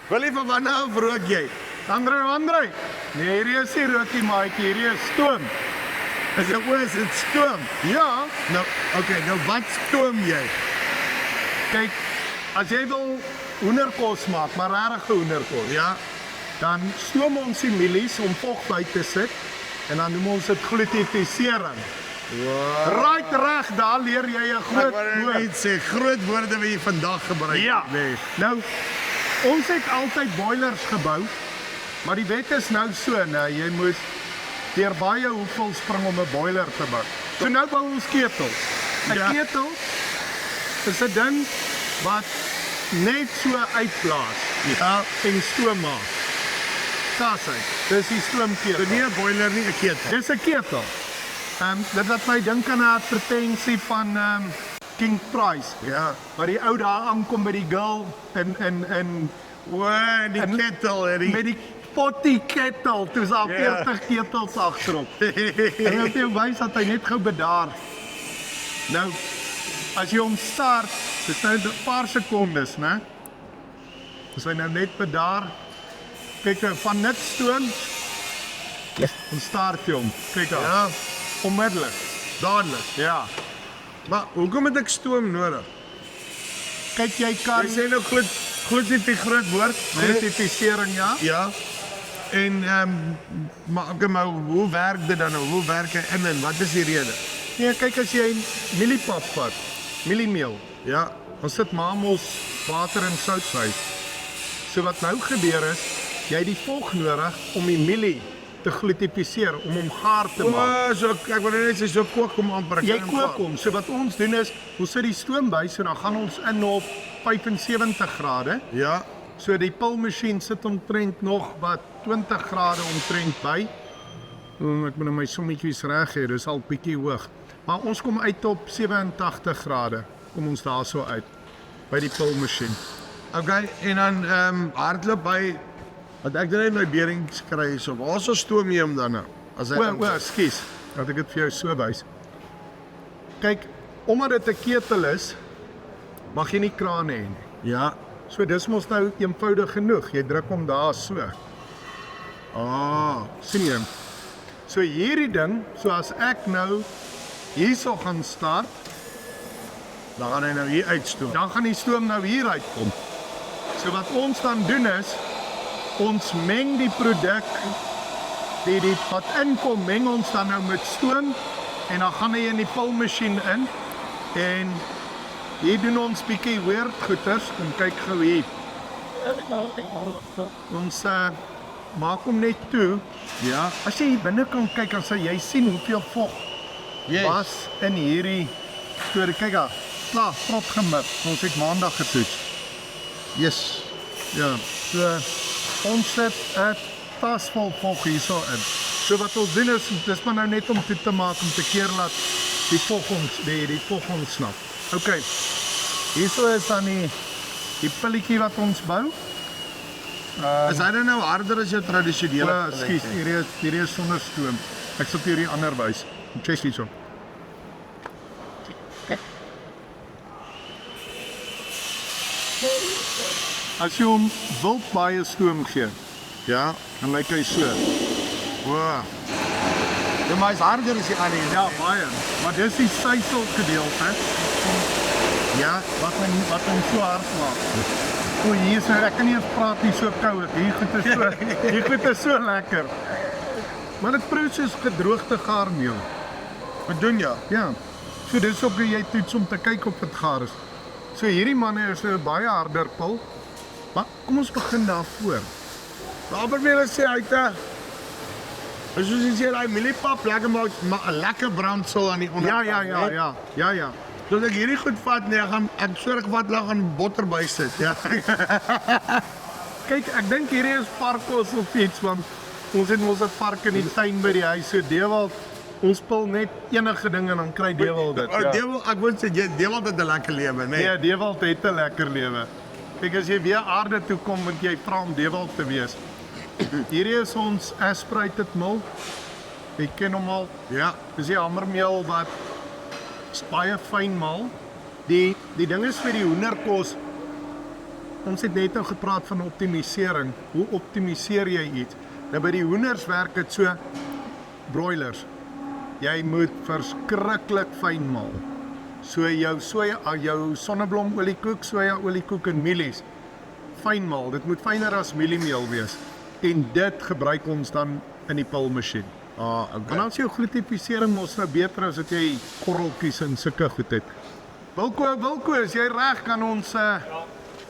Wil jy van wanneer af rook jy? André, nee, hierdie is nie rookie maatjie, hierdie is stoom. Is dit stoom? Ja, Nou, okay, nou wat stoom jy? kyk, as jy wil hoenderkos maak, maar regte hoenderkos, Ja, dan stoom ons die mielies om vog by te sit en dan noem ons dit glutifisering. Right reg, daar leer jy 'n ek groot wou woord. net sê, groot woorde wat jy vandag gebruik. Ja, Nee. nou, ons het altyd boilers gebou, maar die wet is nou so, nou, jy moet deur baie hoeveel spring om 'n boiler te bou. So nou bou ons ketels. 'n Ja. Ketel is 'n ding wat net so uitblaas Ja, en stoom maak. Daar's hy. Dis die stoomketel. so nie 'n boiler nie, 'n ketel. Dis 'n ketel. Dit laat my dink aan 'n advertensie van King Price. Ja. Waar die ou daar aankom by die girl en Die En- ketel en die... met die potty ketel, toe is daar Ja. 40 ketels agterop. En dit jou wys dat hy net gou bedaar. Nou, as jy hom start, dis nou 'n paar sekondes, né? As hy nou net bedaar, kyk nou van niks stoom, dan start jy hom. Kyk nou, Ja, onmiddellik. dadelik. Ja. Maar hoekom het ek stoom nodig? Kyk, jy kan Jy sê nou gloed nie die groot woord, nee? certificering, ja? Ja. En maar hoe werk dit dan nou? Hoe werk hy in en wat is die rede? Nee, kyk as jy mieliepap vat, mieliemeel, Ja. ons sit mamels water en sout by. So wat nou gebeur is, jy het die vog nodig om die mielie te glutifiseer, om hom gaar te maak. So ek wil net sê so kook hom amper. Jy kook hom. So wat ons doen is, ons sit die stoom by, so dan gaan ons in op 75 grade. Ja. So die pulmasjien sit omtrent nog wat 20 grade omtrent by. Ek moet nou my sommetjies reg hê, dis al bietjie hoog. Maar ons kom uit op 87 grade. Kom ons daarso uit by die pulmasjien. Okay, en dan hardloop by wat ek net my berings kry so. Waar sou stoom jy hom dan nou? As hy O, ekskuus. Laat ek dit vir jou so wys. Kyk, omdat dit 'n ketel is, mag jy nie krane hê nie. Ja. So dis mos nou eenvoudig genoeg. Jy druk hom daar so. Sien jy? So hierdie ding, so as ek nou hierso gaan start, Dan gaan hy nou hier uitstoom. dan gaan die stoom nou hier uitkom. So wat ons dan doen is, ons meng die produk, die wat inkom, meng ons dan nou met stoom, en dan gaan hy in die pulmasjien in, en hier doen ons bietjie weird goeters, en kyk gou hier. Ons maak hom net toe. Ja. As jy hier binne kan kyk, dan sal jy sien hoeveel vog was in hierdie storie. Kyk daar, klaar, prop gemik. Ons het maandag getoets. Yes. Ja, so ons sit 'n tas vol vog hierso in. So wat ons doen is, dis maar nou net om toe te maak om te keer laat die vog ontsnap. OK. Hierso is dan die pilletjie wat ons bou. Is hy dan nou harder as jou tradisionele? Ekskuus, hierdie is sonder stoom. Ek sal hierdie ander wys. Check hierso. As jy hom wil baie stoom gee, Ja. dan lyk hy so. Wow. Ja, maar hy's harder as die ander. Ja, baie. Maar dis die sysel gedeelte Ja. wat hom so hard maak. O, hier is ek kan nie eens praat nie, so koud. Hier goed is so lekker. Maar dit proe soos gedroogde gaarmeel. Wat doen jy? Ja. So dis ook hoe jy toets om te kyk of dit gaar is. So hierdie manne is 'n baie harder pil. Maar kom ons begin daarvoor. Albert wil sê hy het soos jy sê daai mieliepap lekker maak, maar 'n lekker brandsel aan die onderkant. Ja. So as ek hierdie goed vat, nee, ek sorg wat lag aan botter by sit. Ja. Kyk, ek dink hierdie is parkos of iets, want ons het mos 'n park in die tuin by die huis. So Dewald, ons pil net enige ding en dan kry Dewald dit. Ja. Dewald, ek wil sê Dewald het 'n lekker lewe, nee. Nee, Dewald het 'n lekker lewe. Kyk, as jy weer aarde toe kom, moet jy vra om Dewald te wees. Hierdie is ons aspirated mil. Jy ken hom al. Ja. Dis die hamermeel wat baie fyn mal. Die ding is vir die hoenderkos, ons het net nou gepraat van optimisering. Hoe optimiseer jy iets? Nou by die hoenders werk dit so, broilers. Jy moet verskriklik fyn maal. So jou sonneblomoliekoek, sojaoliekoek en mielies, fyn maal. Dit moet fyner as mieliemeel wees. En dit gebruik ons dan in die pulmasjien. Okay. Want dan is jou glutificering mos nou beter as dat jy korreltjies en sulke goed het. Wilko, is jy reg? Kan ons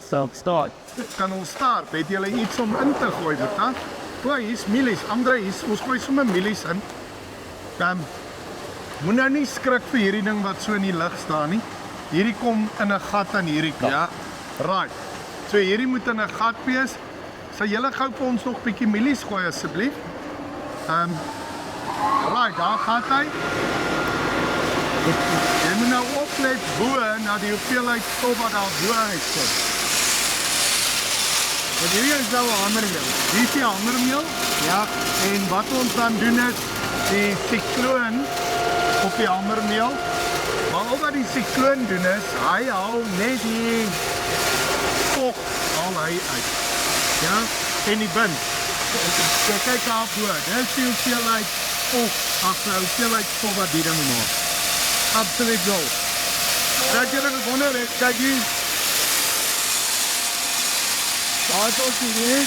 Start. start? Het julle iets om in te gooi, Boeta? O, hier's mielies. Andre, ons gooi sommer mielies in. Moet nou nie skrik vir hierdie ding wat so in die lug staan nie. Hierdie kom in 'n gat aan hierdie kant. Ja. Right. So hierdie moet in 'n gat wees. Sal julle gou vir ons nog 'n bietjie mielies gooi asseblief? Right, daar gaan hy. Jy moet nou oplet bo na die hoeveelheid stof wat daar bo uitkom. Want hierdie is nou 'n hamermeel. Hier is die hamermeel. Ja, en wat ons dan doen is die sikloon op die hamermeel. Maar ook wat die sikloon doen is, hy haal net die stof al hy uit. Ja, en die bind. Kyk daar bo, dis die hoeveelheid hoeveelheid stof wat die ding maak. Absoluut zo. Dat je er gewonder is, kijk hier. Daar is ook hier.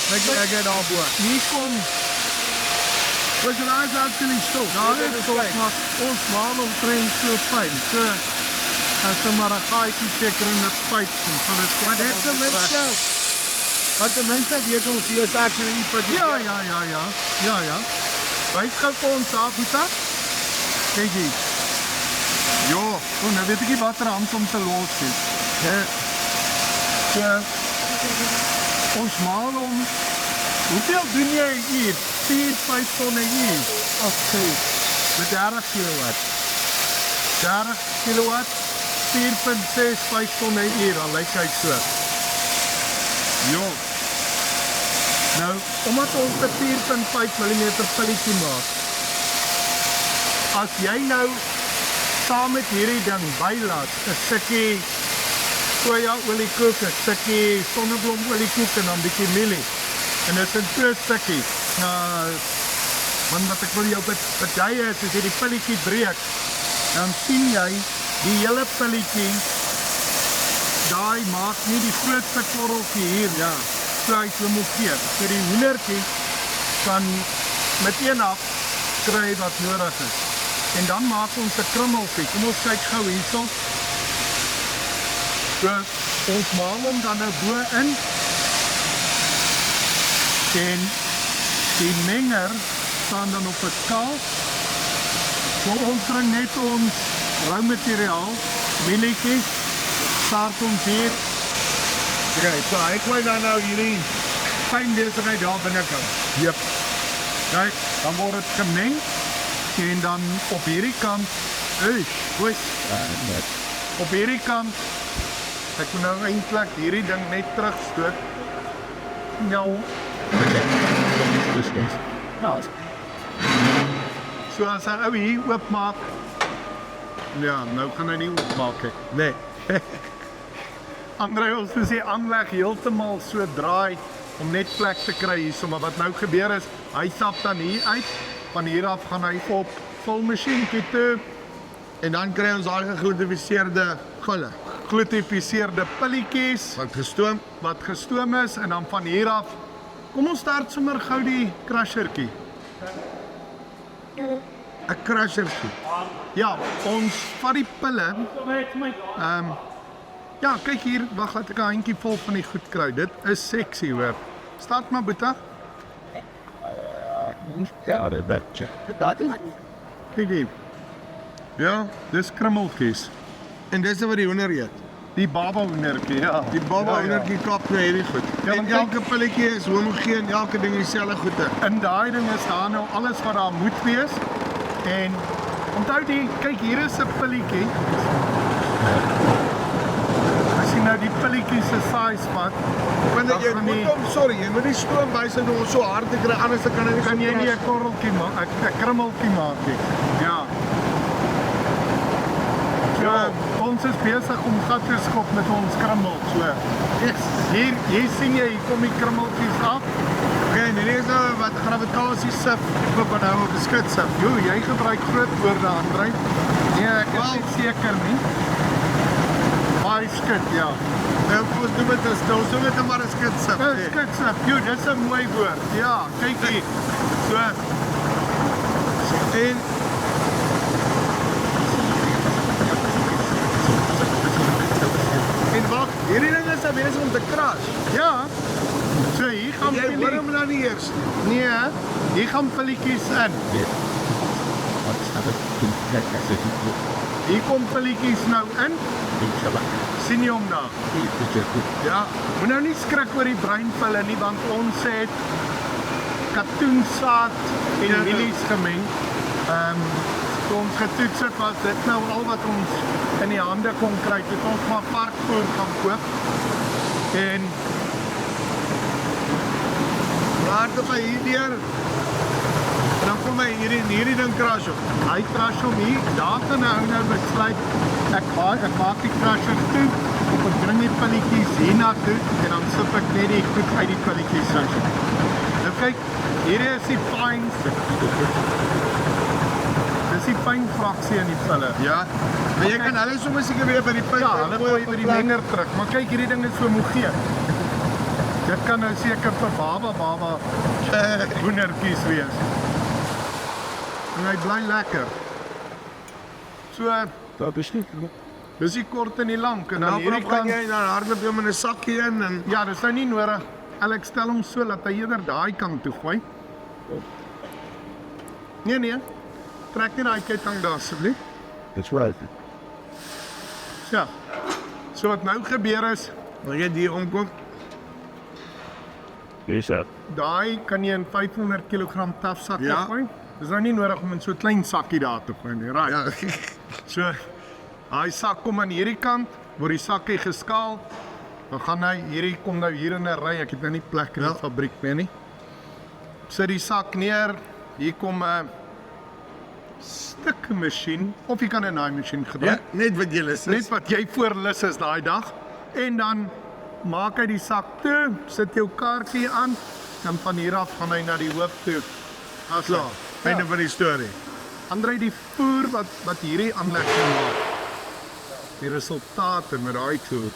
Kijk je daar bo. Hier komt. Dus daar is actually stof. Daar is stof, maar ons maal omtrent so fijn. So, as jy maar 'n gaatjie seker in 'n pyp kom, gaan dit Maar dit is een mense. Wat de mensen weet ons hier is actually iets wat Ja. Wys gou vir ons daar, Boeta. Kyk hier. Ja, nou weet ek nie watter hand om te los nie. So, ons maal om. Hoeveel doen jy hier? 4-5 tonne hier. Met 30 kilowatt. 30 kilowatt, 4,65 tonne hier, dan lyk hy so. Ja. Nou, omdat ons 'n 4,5 mm pilletjie maak, as jy nou saam met hierdie ding bylaat 'n stukkie sojaoliekoek, 'n stukkie sonneblomoliekoek en dan 'n bietjie mielie. En dit is in 2 stukkies. Want wat ek wil jou bedui is, as jy die pilletjie breek, dan sien jy die hele pilletjie, daai maak nie die grootste korreltjie hier, sluit homogeer. So die hoendertjie kan met een af kry wat nodig is. En dan maak ons 'n krummeltjie. Kom ons kyk gou hierso. So, ons maal hom dan nou bo in. En die menger staan dan op 'n skaal. So ons bring net ons rou materiaal, mielietjies, start ons hier. Okay, so hy gooi dan nou hierdie fyn besigheid daar binnekant. Jep. Kijk, dan word het gemeng. En dan op hierdie kant, op hierdie kant, ek moet nou eintlik hierdie ding net terugstoot. Nou. So as hy ou hier oopmaak. Ja, nou gaan hy nie oopmaak nie. Nee. Andre, ons moet die aanleg heeltemal so draai om net plek te kry hierso, maar wat nou gebeur is, hy sap dan hier uit. Van hier af gaan hy op vulmasjienkie toe. En dan kry ons daai geglutifiseerde gulle Glutifiseerde pilletjies wat gestoom is en dan van hier af. Kom ons start sommer gou die crushertjie. 'n crushertjie. Ja, ons vat die pille. Ja, kyk hier, wag laat ek 'n handjie vol van die goed kry. Dit is sexy hoor. Start maar Boeta. Ja, dit betjie. Kyk hier. Ja, dis krummeltjies. En dis wat die hoender eet. Die baba hoendertjie, ja. Die baba hoendertjie kap nou hierdie goed. Ja, En want kyk- elke pilletjie is homogeen, elke ding dieselfde goede. In daai ding is daar nou alles wat daar moet wees. En onthou die, kyk hier is 'n pilletjie. As jy nou die pilletjie se size vat, Want dan jy gaan moet die- hom, jy moet die stoom bysit om so hard te kry, anders dan kan hy nie kan jy so nie 'n korreltjie maak, 'n krummeltjie maak nie. Ja. So, ons is besig om gat te skop met ons krummel. So, hier sien jy, hier kom die krummeltjies af. Okay, en hier is nou wat gravitasie sif op en nou op beskut sif. Jo, jy gebruik groot woorde, André. Nee, ek is nie seker nie. Maar hy skit, ja. Nou, ons doen het ons doen het maar 'n skut sif. Skitsap, jo, dis 'n mooi woord. Ja, kyk hier. So, En en wag, hierdie ding is besig om te crash. ja. So hier gaan Jy hoor hom nou nie eers. Nee, hier gaan pilletjies in. What's happened? Hier kom pilletjies nou in. Sien jy hom daar? Ja, moet nou nie skrik oor die breinpille nie, want ons het katoensaad en mielies gemeng. Toe ons getoets het, was dit nou al wat ons in die hande kon kry. Toe het ons maar varkvoer gaan koop. En Maar toe gaan hierdeur. Dan kom hy hierdie ding crash op. hy crash hom hier, daar kan nou besluit, ek maak die crusher toe, ek bring die pilletjies hiernatoe, en dan sip ek net die goed uit die pilletjies uit. Nou kyk, hierdie is die fines, dis die fyn fraksie in die pille. Ja. Maar jy kan hulle sommer seker weer by die punt. Ja, hulle gooi by die menger terug, maar kyk, hierdie ding is so moegeet. Dit kan nou seker vir baba hoendertjies wees. En hy bly lekker. So, Dat is niet. dis die kort en die lank, en dan Dan hierdie kan kant, jy dan hardloop jy met 'n sakkie in en ja, dis nou nie nodig. Ek stel hom so, dat hy eerder daai kant toe gooi. Nee, trek net daai ketting daar asseblief. That's right. Ja, so wat nou gebeur is, as jy die omkom. Is dat? daai kan jy in 500 kg tafsak Ja. gooi. Dis nou nie nodig om in so 'n klein sakkie daar te gooi nie, right? Ja. So, daai sak kom aan hierdie kant, word die sakkie geskaal. Dan gaan hy, hierdie kom nou hier in 'n ry, ek het nou nie plek in die fabriek meer nie. Sit die sak neer, hier kom 'n stikmasjien, of jy kan 'n naaimasjien Ja, gebruik. net wat jy is. Net wat jy voorlus is daai dag. En dan maak hy die sak toe, sit jou kaartjie aan, en van hier af gaan hy na die hoof toe. As klaar. Einde van die storie. André, die voer wat hierdie aanleg maak, die resultate met daai toer.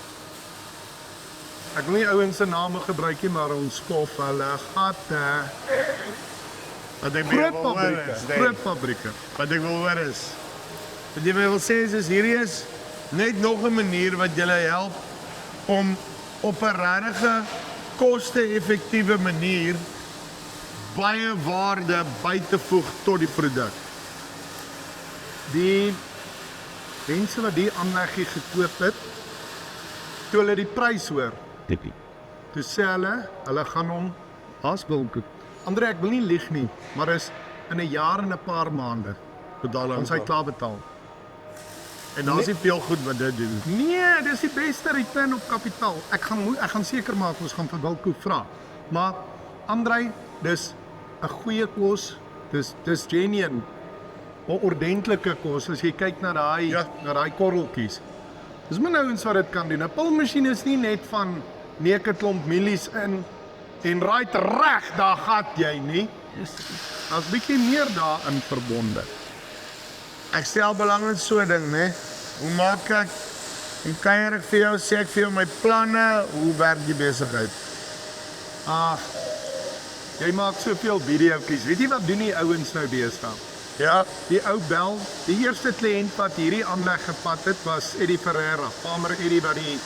Ek wil nie ouens se name gebruik nie, maar ons skof hulle gate. Wat ek Groot wil hoor fabrieke, is, groot fabrieke. wat ek wil hoor is, wat jy my wil sê is hierdie is net nog 'n manier wat julle help om op 'n regte koste-effektiewe manier baie waarde by te voeg tot die produk. Die mense wat die aanleggie gekoop het, toe hulle die prys hoor, Tippie. toe sê hulle gaan hom asbil koop. André, ek wil nie lieg nie, maar is in 'n jaar en 'n paar maande Betaal ons hy klaar betaal. En daar's nie veel goed wat dit doen. Nee, dis die beste return op kapitaal. Ek gaan seker maak ons gaan vir Wilco vra. Maar André, dis 'n goeie kos. Dis genuine. 'n Ordentlike kos as jy kyk na daai korreltjies. Dis min ouens wat dit kan doen. 'n Pulmasjien is nie net van neek 'n klomp mielies in en right reg, daar gat jy nie. Daar's bietjie meer daarin verbonde. Ek stel belang in so 'n ding, né? Hoe maak ek en kuier ek vir jou, sê ek vir jou my planne, hoe werk die besigheid? Jy maak soveel videoetjies. Weet jy wat doen die ouens nou deesdae? Ja, Die ou bel, die eerste kliënt wat hierdie aanleg gevat het was Eddie Ferreira, Farmer Eddie wat die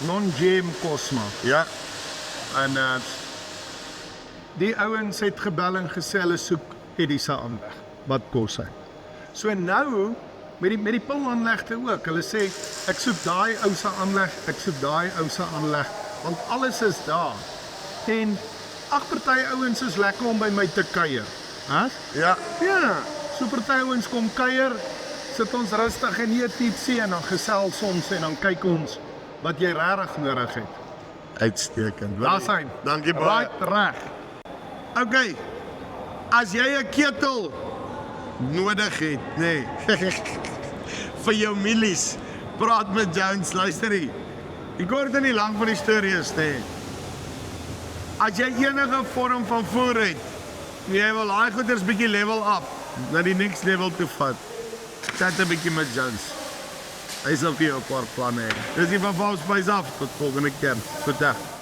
non-GM kos maak. ja, En die ouens het gebel en gesê hulle soek Eddie se aanleg. Wat kos hy? So nou met die pilaanlegte ook. Hulle sê ek soek daai ou se aanleg, ek soek daai ou se aanleg, want alles is daar. En party ouens is lekker om by my te kuier. Hæ? ja. Ja, so party ouens kom kuier, sit ons rustig en eet ietsie en dan gesels ons en dan kyk ons wat jy regtig nodig het. Uitstekend. Daar's hy. Dankie baie. Right reg. Okay. As jy 'n ketel nodig het, nê. vir jou milies. Praat met Jones, luister hier. Die kort en die lang van die storie is, as jy enige vorm van voer het, en jy wil daai goeders bietjie level up, na die next level toe vat, chat 'n bietjie met Jones. Hy sal vir jou 'n paar planne hê. Dis die van Vals Spice af, tot volgende keer. Tot dag.